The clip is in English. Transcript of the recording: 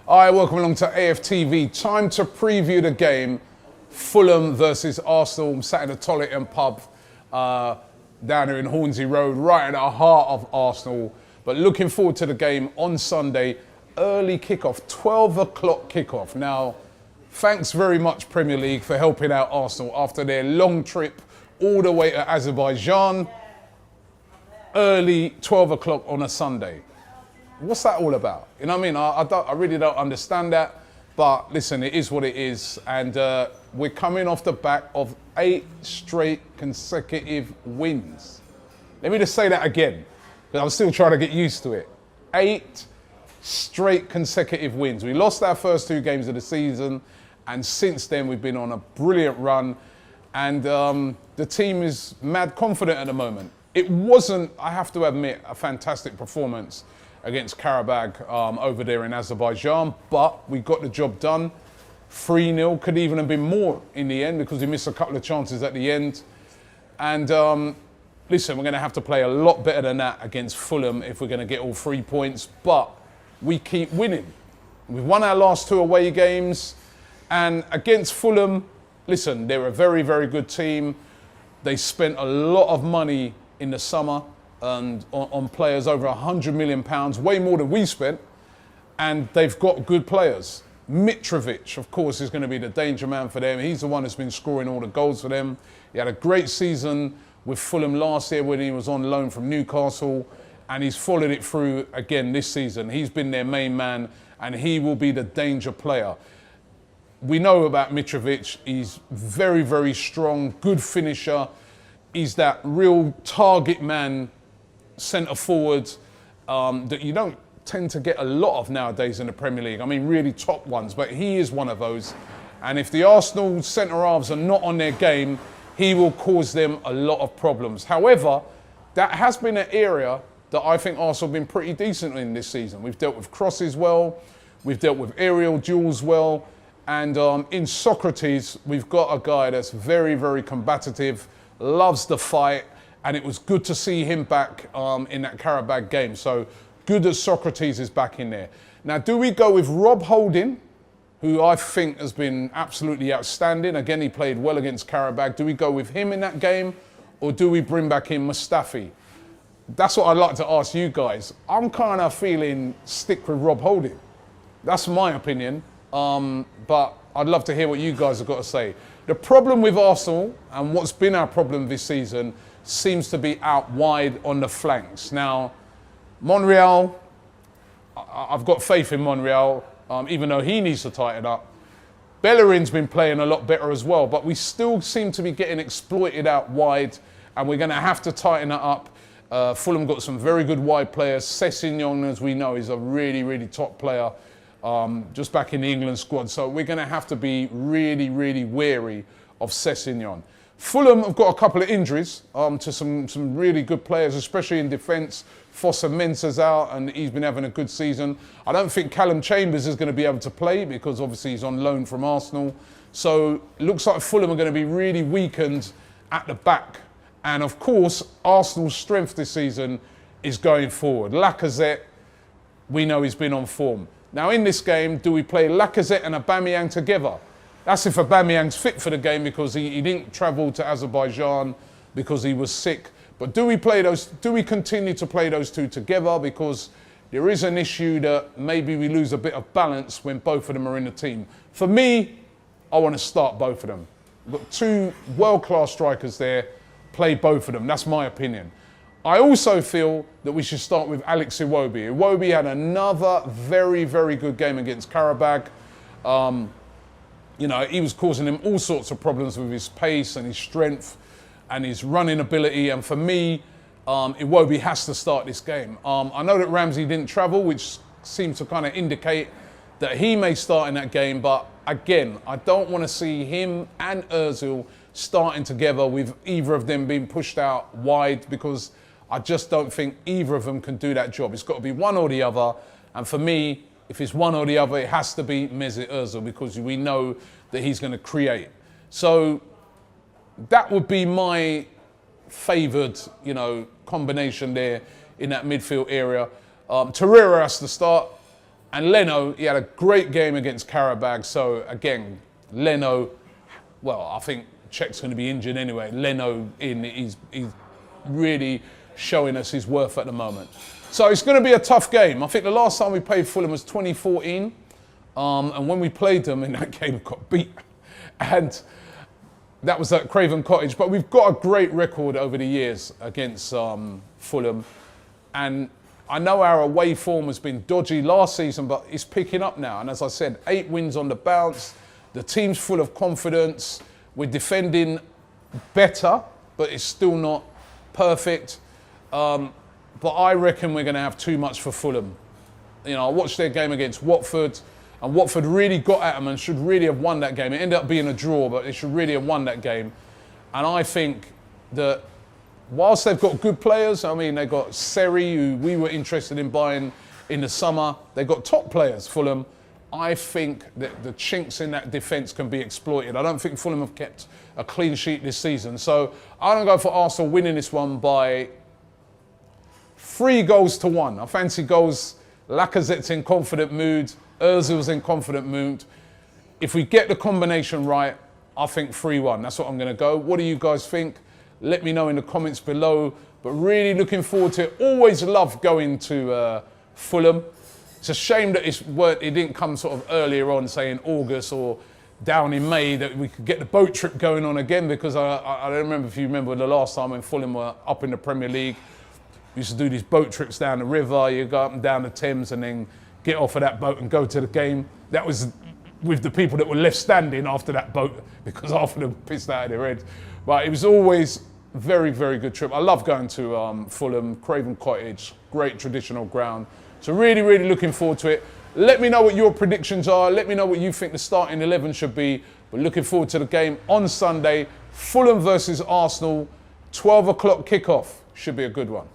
Hi, welcome along to AFTV. Time to preview the game. Fulham versus Arsenal. I'm sat in the toilet and pub down here in Hornsey Road, right in the heart of Arsenal. But looking forward to the game on Sunday. Early kickoff, 12 o'clock kickoff. Now, thanks very much, Premier League, for helping out Arsenal after their long trip all the way to Azerbaijan. Early 12 o'clock on a Sunday. What's that all about? You know what I mean? I really don't understand that. But listen, it is what it is. And we're coming off the back of 8 straight consecutive wins. Let me just say that again, because I'm still trying to get used to it. 8 straight consecutive wins. We lost our first 2 games of the season, and since then we've been on a brilliant run. And the team is mad confident at the moment. It wasn't, I have to admit, a fantastic performance against Karabakh over there in Azerbaijan, but we got the job done. 3-0, could even have been more in the end because we missed a couple of chances at the end. And listen, we're going to have to play a lot better than that against Fulham if we're going to get all 3 points, but we keep winning. We've won our last 2 away games, and against Fulham, listen, they're a very, very good team. They spent a lot of money in the summer and on players, over £100 million, way more than we spent, and they've got good players. Mitrovic, of course, is going to be the danger man for them. He's the one that's been scoring all the goals for them. He had a great season with Fulham last year when he was on loan from Newcastle, and he's followed it through again this season. He's been their main man, and he will be the danger player. We know about Mitrovic. He's very, very strong, good finisher. He's that real target man, centre forward, that you don't tend to get a lot of nowadays in the Premier League. I mean, really top ones, but he is one of those. And if the Arsenal centre-halves are not on their game, he will cause them a lot of problems. However, that has been an area that I think Arsenal have been pretty decent in this season. We've dealt with crosses well, we've dealt with aerial duels well, and in Socrates, we've got a guy that's very, very combative, loves the fight, and it was good to see him back in that Karabakh game. So good that Socrates is back in there. Now, do we go with Rob Holding, who I think has been absolutely outstanding? Again, he played well against Karabakh. Do we go with him in that game, or do we bring back in Mustafi? That's what I'd like to ask you guys. I'm kind of feeling stick with Rob Holding. That's my opinion, but I'd love to hear what you guys have got to say. The problem with Arsenal, and what's been our problem this season, seems to be out wide on the flanks. Now, Monreal, I've got faith in Monreal, even though he needs to tighten up. Bellerin's been playing a lot better as well, but we still seem to be getting exploited out wide, and we're going to have to tighten it up. Fulham got some very good wide players. Sessegnon, as we know, is a really, really top player, just back in the England squad. So we're going to have to be really, really wary of Sessegnon. Fulham have got a couple of injuries to some really good players, especially in defence. Fossa Mensah's out, and he's been having a good season. I don't think Callum Chambers is going to be able to play because obviously he's on loan from Arsenal. So it looks like Fulham are going to be really weakened at the back. And of course, Arsenal's strength this season is going forward. Lacazette, we know he's been on form. Now in this game, do we play Lacazette and Aubameyang together? That's if Aubameyang's fit for the game because he didn't travel to Azerbaijan because he was sick. But do we continue to play those two together? Because there is an issue that maybe we lose a bit of balance when both of them are in the team. For me, I want to start both of them. We've got 2 world-class strikers there, play both of them. That's my opinion. I also feel that we should start with Alex Iwobi. Iwobi had another very, very good game against Karabakh. You know, he was causing him all sorts of problems with his pace and his strength and his running ability. And for me, Iwobi has to start this game. I know that Ramsey didn't travel, which seems to kind of indicate that he may start in that game. But again, I don't want to see him and Ozil starting together with either of them being pushed out wide, because I just don't think either of them can do that job. It's got to be one or the other. And for me, if it's one or the other, it has to be Mesut Ozil, because we know that he's going to create. So that would be my favoured, combination there in that midfield area. Torreira has to start. And Leno, he had a great game against Karabag. So again, Leno, well, I think Czech's going to be injured anyway. Leno he's really showing us his worth at the moment. So it's going to be a tough game. I think the last time we played Fulham was 2014. And when we played them in that game, we got beat. And that was at Craven Cottage. But we've got a great record over the years against Fulham. And I know our away form has been dodgy last season, but it's picking up now. And as I said, 8 wins on the bounce. The team's full of confidence. We're defending better, but it's still not perfect. But I reckon we're going to have too much for Fulham. You know, I watched their game against Watford, and Watford really got at them and should really have won that game. It ended up being a draw, but they should really have won that game. And I think that whilst they've got good players, I mean, they've got Seri, who we were interested in buying in the summer. They've got top players, Fulham. I think that the chinks in that defence can be exploited. I don't think Fulham have kept a clean sheet this season. So I'm going to go for Arsenal winning this one by 3-1. I fancy goals. Lacazette's in confident mood. Ozil's in confident mood. If we get the combination right, I think 3-1. That's what I'm going to go. What do you guys think? Let me know in the comments below. But really looking forward to it. Always love going to Fulham. It's a shame that it didn't come sort of earlier on, say in August or down in May, that we could get the boat trip going on again, because I don't remember if you remember the last time when Fulham were up in the Premier League. We used to do these boat trips down the river. You go up and down the Thames and then get off of that boat and go to the game. That was with the people that were left standing after that boat, because half of them pissed out of their heads. But it was always a very, very good trip. I love going to Fulham, Craven Cottage, great traditional ground. So really, really looking forward to it. Let me know what your predictions are. Let me know what you think the starting 11 should be. But looking forward to the game on Sunday. Fulham versus Arsenal, 12 o'clock kickoff. Should be a good one.